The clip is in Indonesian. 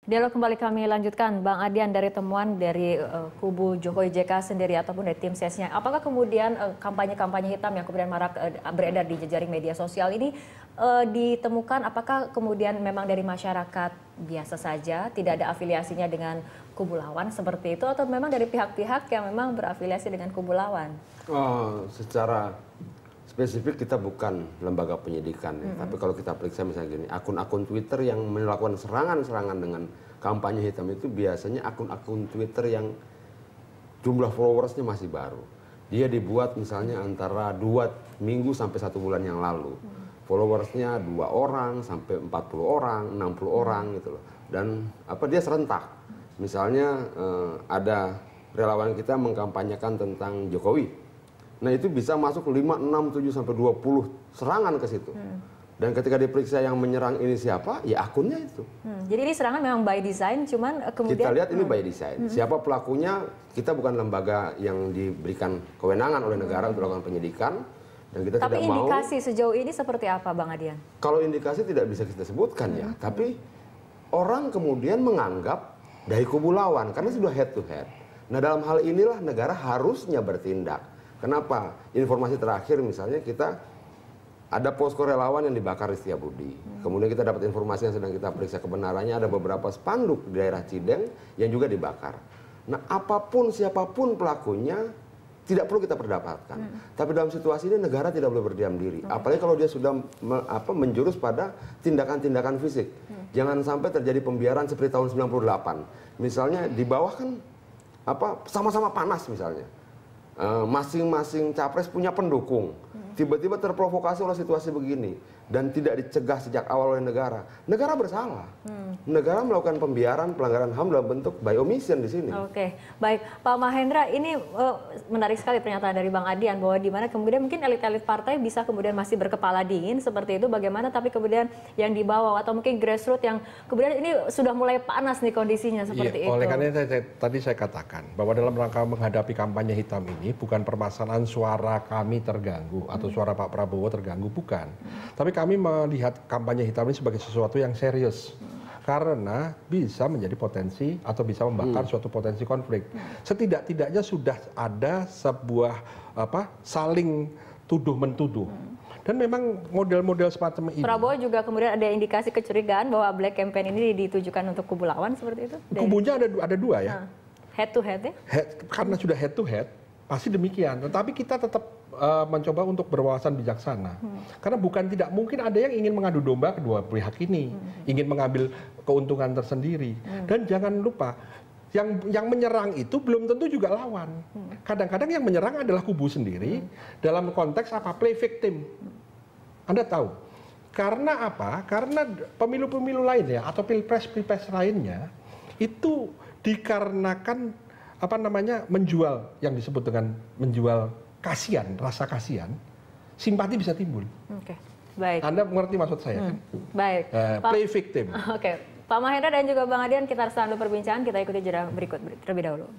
Dialog kembali kami lanjutkan, Bang Adian, dari temuan dari kubu Jokowi JK sendiri ataupun dari tim sesnya. Apakah kemudian kampanye-kampanye hitam yang kemudian marak beredar di jejaring media sosial ini ditemukan? Apakah kemudian memang dari masyarakat biasa saja, tidak ada afiliasinya dengan kubu lawan seperti itu, atau memang dari pihak-pihak yang memang berafiliasi dengan kubu lawan? Oh, secara spesifik kita bukan lembaga penyidikan, ya. Tapi kalau kita periksa misalnya gini, akun-akun Twitter yang melakukan serangan-serangan dengan kampanye hitam itu biasanya akun-akun Twitter yang jumlah followersnya masih baru. Dia dibuat misalnya antara 2 minggu sampai 1 bulan yang lalu. Followersnya 2 orang sampai 40 orang, 60 orang gitu loh. Dan dia serentak. Misalnya ada relawan kita mengkampanyekan tentang Jokowi. Nah itu bisa masuk 5, 6, 7, sampai 20 serangan ke situ. Dan ketika diperiksa yang menyerang ini siapa, ya akunnya itu. Jadi ini serangan memang by design, cuman kemudian... Kita lihat ini by design. Siapa pelakunya, kita bukan lembaga yang diberikan kewenangan oleh negara untuk melakukan penyidikan. Dan kita Tapi tidak mau... indikasi sejauh ini seperti apa, Bang Adian? Kalau indikasi tidak bisa kita sebutkan ya. Tapi orang kemudian menganggap dari kubu lawan, karena sudah head to head. Nah dalam hal inilah negara harusnya bertindak. Kenapa? Informasi terakhir misalnya kita ada posko relawan yang dibakar di Setiabudi. Kemudian kita dapat informasi yang sedang kita periksa kebenarannya, ada beberapa spanduk di daerah Cideng yang juga dibakar. Nah apapun siapapun pelakunya tidak perlu kita perdapatkan. Tapi dalam situasi ini negara tidak boleh berdiam diri. Apalagi kalau dia sudah menjurus pada tindakan-tindakan fisik. Jangan sampai terjadi pembiaran seperti tahun 98. Misalnya di bawah kan sama-sama panas misalnya. Masing-masing capres punya pendukung. Tiba-tiba terprovokasi oleh situasi begini dan tidak dicegah sejak awal oleh negara. Negara bersalah. Negara melakukan pembiaran, pelanggaran HAM dalam bentuk by omission di sini. Oke, baik. Pak Mahendra, ini menarik sekali pernyataan dari Bang Adian bahwa di mana kemudian mungkin elit-elit partai bisa kemudian masih berkepala dingin seperti itu bagaimana, tapi kemudian yang di bawah atau mungkin grassroots yang kemudian ini sudah mulai panas nih kondisinya seperti itu. Oleh karena tadi saya katakan bahwa dalam rangka menghadapi kampanye hitam ini bukan permasalahan suara kami terganggu atau suara Pak Prabowo terganggu, bukan. Tapi kami melihat kampanye hitam ini sebagai sesuatu yang serius. Karena bisa menjadi potensi atau bisa membakar suatu potensi konflik. Setidak-tidaknya sudah ada sebuah saling tuduh-mentuduh. Dan memang model-model semacam ini. Prabowo juga kemudian ada indikasi kecurigaan bahwa black campaign ini ditujukan untuk kubu lawan seperti itu? Kubunya ada dua ya. Head to head ya? Karena sudah head to head, pasti demikian. Tetapi kita tetap mencoba untuk berwawasan bijaksana. Karena bukan tidak mungkin ada yang ingin mengadu domba kedua pihak ini. Ingin mengambil keuntungan tersendiri. Dan jangan lupa, yang menyerang itu belum tentu juga lawan. Kadang-kadang yang menyerang adalah kubu sendiri dalam konteks play victim. Anda tahu. Karena apa? Karena pemilu-pemilu lainnya atau pilpres-pilpres lainnya itu dikarenakan menjual yang disebut dengan menjual kasihan, rasa kasihan, simpati bisa timbul. Oke, baik. Anda mengerti maksud saya kan? Baik. Play victim. Oke, Pak Mahendra dan juga Bang Adian, kita harus tahan dulu perbincangan, kita ikuti jeda berikut terlebih dahulu.